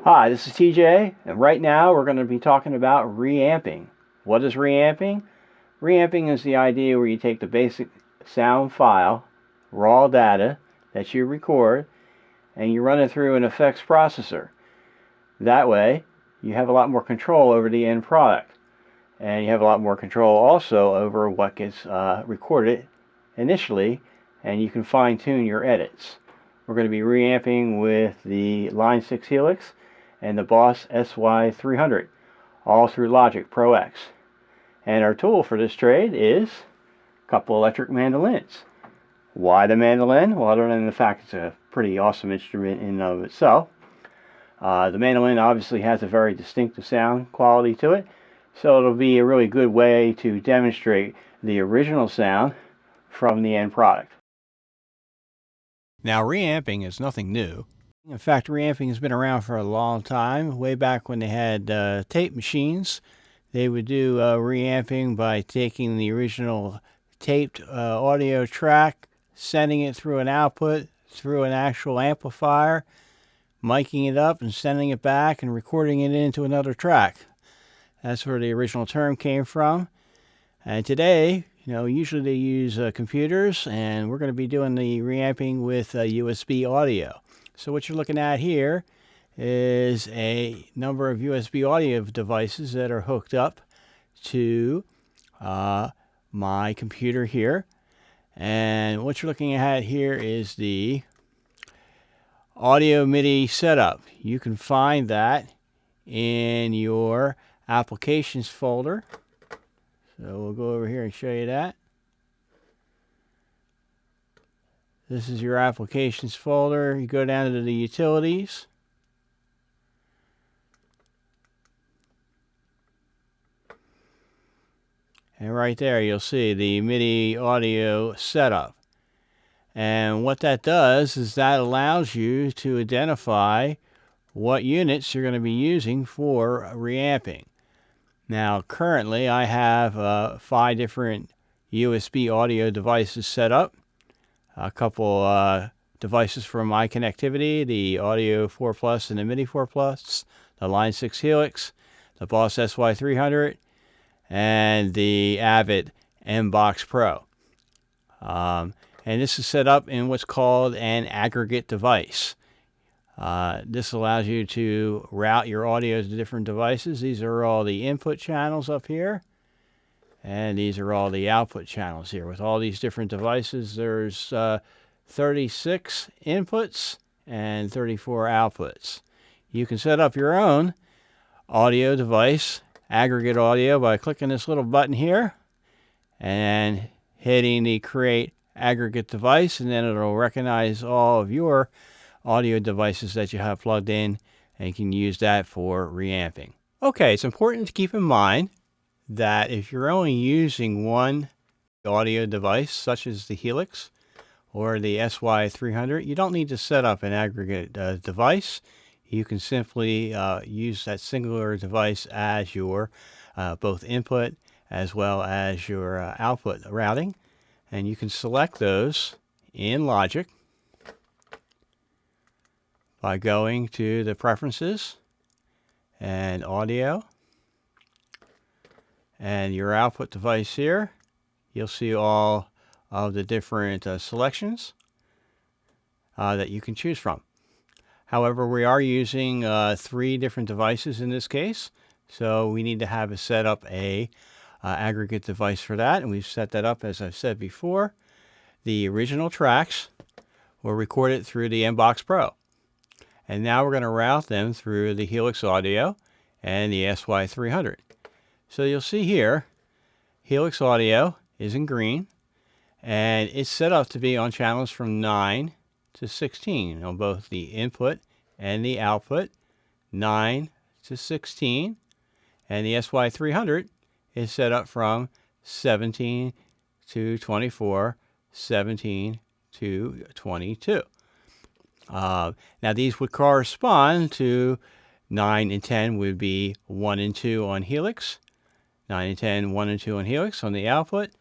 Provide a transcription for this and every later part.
Hi, this is TJ, and right now we're going to be talking about ReAmping. What is ReAmping? ReAmping is the idea where you take the basic sound file, raw data that you record, and you run it through an effects processor. That way, you have a lot more control over the end product, and you have a lot more control also over what gets recorded initially, and you can fine-tune your edits. We're going to be ReAmping with the Line 6 Helix and the Boss SY-300, all through Logic Pro X. And our tool for this trade is a couple electric mandolins. Why the mandolin? Well, other than the fact it's a pretty awesome instrument in and of itself. The mandolin obviously has a very distinctive sound quality to it, so it'll be a really good way to demonstrate the original sound from the end product. Now, reamping is nothing new. In fact, reamping has been around for a long time. Way back when they had tape machines, they would do reamping by taking the original taped audio track, sending it through an output, through an actual amplifier, miking it up and sending it back and recording it into another track. That's where the original term came from. And today, usually they use computers, and we're going to be doing the reamping with USB audio. So what you're looking at here is a number of USB audio devices that are hooked up to my computer here. And what you're looking at here is the audio MIDI setup. You can find that in your applications folder. So we'll go over here and show you that. This is your applications folder. You go down to the utilities. And right there you'll see the MIDI audio setup. And what that does is that allows you to identify what units you're going to be using for reamping. Now currently I have 5 different USB audio devices set up. A couple devices for my connectivity, the Audio 4 Plus and the MIDI 4 Plus, the Line 6 Helix, the Boss SY-300, and the Avid M-Box Pro. And this is set up in what's called an aggregate device. This allows you to route your audio to different devices. These are all the input channels up here. And these are all the output channels here. With all these different devices, there's 36 inputs and 34 outputs. You can set up your own audio device, aggregate audio, by clicking this little button here and hitting the Create Aggregate Device, and then it'll recognize all of your audio devices that you have plugged in, and you can use that for reamping. Okay, it's important to keep in mind that if you're only using one audio device, such as the Helix or the SY-300, you don't need to set up an aggregate device. You can simply use that singular device as your both input as well as your output routing. And you can select those in Logic by going to the Preferences and Audio. And your output device here, you'll see all of the different selections that you can choose from. However, we are using 3 different devices in this case, so we need to have set up a aggregate device for that, and we've set that up as I've said before. The original tracks were recorded through the M-Box Pro, and now we're going to route them through the Helix Audio and the SY-300. So you'll see here, Helix Audio is in green, and it's set up to be on channels from 9 to 16 on both the input and the output, 9 to 16, and the SY-300 is set up from 17 to 24, 17 to 22. Now these would correspond to 9 and 10 would be 1 and 2 on Helix, 9 and 10, 1 and 2 on Helix on the output.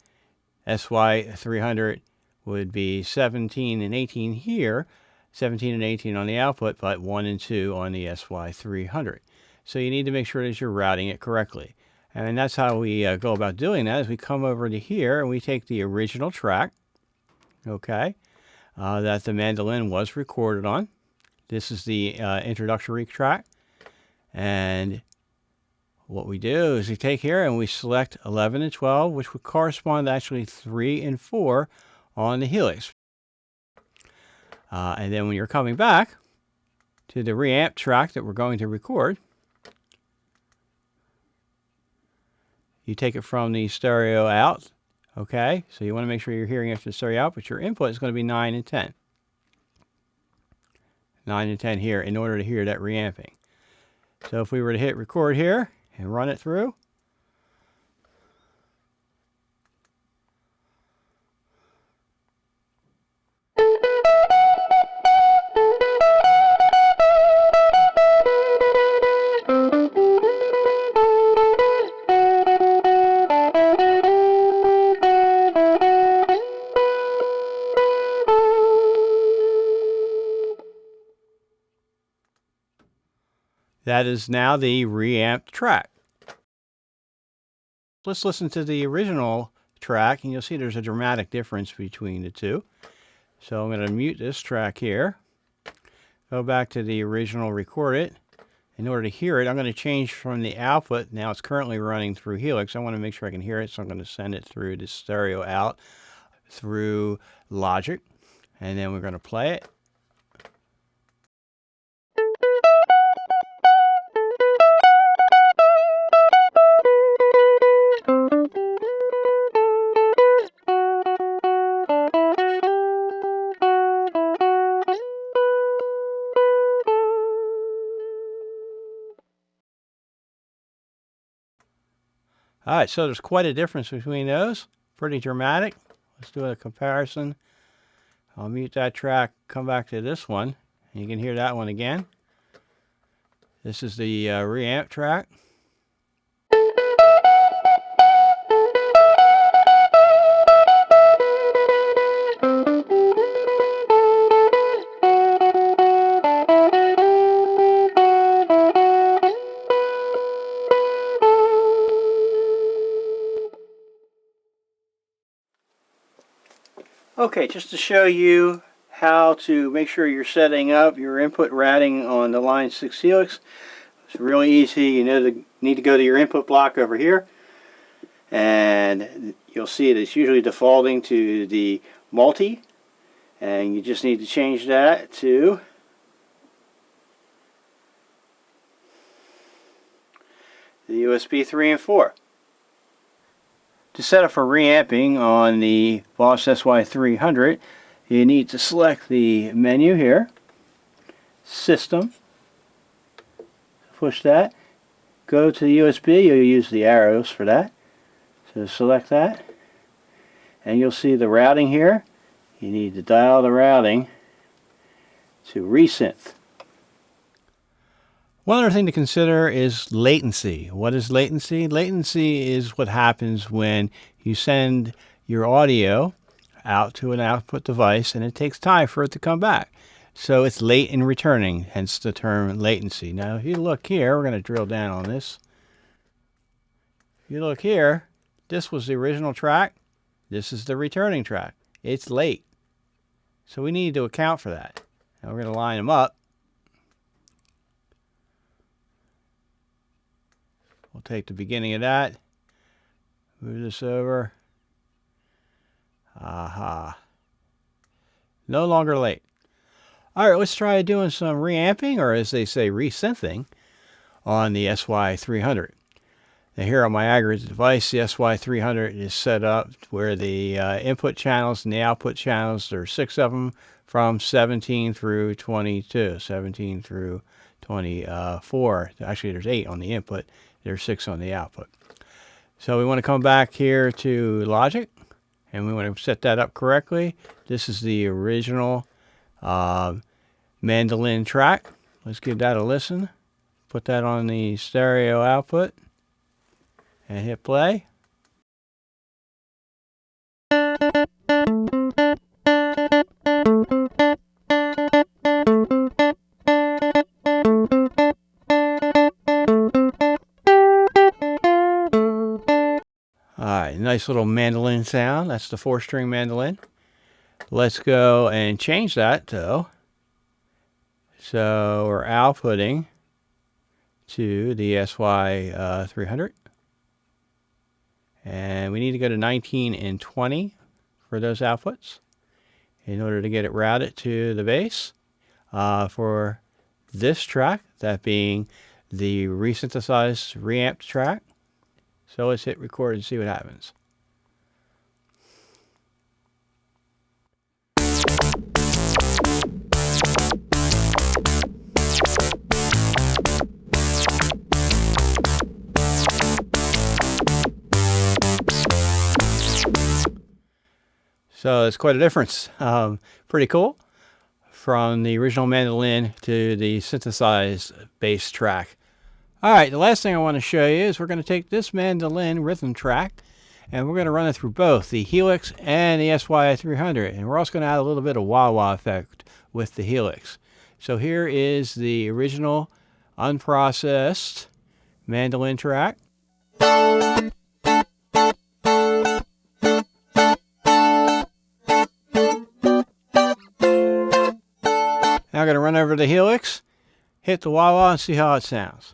SY-300 would be 17 and 18 here. 17 and 18 on the output, but 1 and 2 on the SY-300. So you need to make sure that you're routing it correctly. And that's how we go about doing that, is we come over to here and we take the original track, okay, that the mandolin was recorded on. This is the introductory track. And what we do is we take here and we select 11 and 12, which would correspond to actually 3 and 4 on the Helix. And then when you're coming back to the reamp track that we're going to record, you take it from the stereo out, okay? So you want to make sure you're hearing after the stereo out, but your input is going to be 9 and 10. 9 and 10 here in order to hear that reamping. So if we were to hit record here and run it through, that is now the reamped track. Let's listen to the original track, and you'll see there's a dramatic difference between the two. So I'm going to mute this track here, go back to the original, record it. In order to hear it, I'm going to change from the output. Now it's currently running through Helix. I want to make sure I can hear it, so I'm going to send it through the stereo out through Logic, and then we're going to play it. All right, so there's quite a difference between those. Pretty dramatic. Let's do a comparison. I'll mute that track, come back to this one, and you can hear that one again. This is the reamp track. Okay, just to show you how to make sure you're setting up your input routing on the Line 6 Helix. It's really easy. You need to go to your input block over here, and you'll see that it's usually defaulting to the multi, and you just need to change that to the USB 3 and 4. To set up for reamping on the Boss SY-300, you need to select the menu here, System, push that, go to the USB, you'll use the arrows for that, so select that, and you'll see the routing here. You need to dial the routing to resynth. One other thing to consider is latency. What is latency? Latency is what happens when you send your audio out to an output device and it takes time for it to come back. So it's late in returning, hence the term latency. Now if you look here, we're going to drill down on this. If you look here, this was the original track. This is the returning track. It's late. So we need to account for that. Now we're going to line them up. We'll take the beginning of that, move this over. Aha. No longer late. All right, let's try doing some reamping, or as they say, resynthing, on the SY-300. Now here on my aggregate device, the SY-300 is set up where the input channels and the output channels, there are 6 of them from 17 through 22, 17 through 24. Actually, there's 8 on the input. There's 6 on the output. So we want to come back here to Logic, and we want to set that up correctly. This is the original mandolin track. Let's give that a listen. Put that on the stereo output and hit play. nice little mandolin sound. That's the 4-string mandolin. Let's go and change that though. So we're outputting to the SY-300. And we need to go to 19 and 20 for those outputs in order to get it routed to the bass. For this track, that being the resynthesized reamped track. So let's hit record and see what happens. So it's quite a difference. Pretty cool. From the original mandolin to the synthesized bass track. All right, the last thing I want to show you is we're going to take this mandolin rhythm track and we're going to run it through both the Helix and the SY-300. And we're also going to add a little bit of wah-wah effect with the Helix. So here is the original unprocessed mandolin track. Now I'm going to run over to the Helix, hit the wah-wah, and see how it sounds.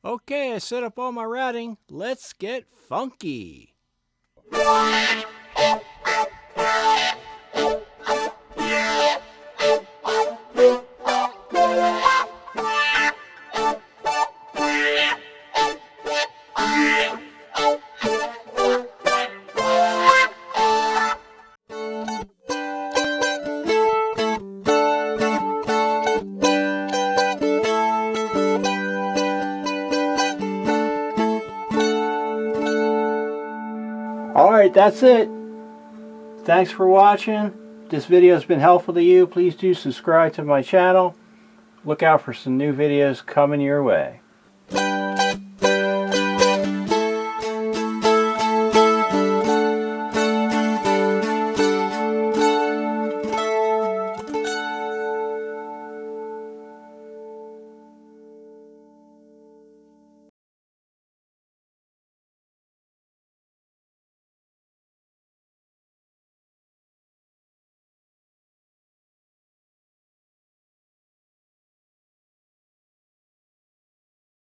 Okay, I set up all my routing. Let's get funky. Alright, that's it. Thanks for watching. If this video has been helpful to you, please do subscribe to my channel. Look out for some new videos coming your way.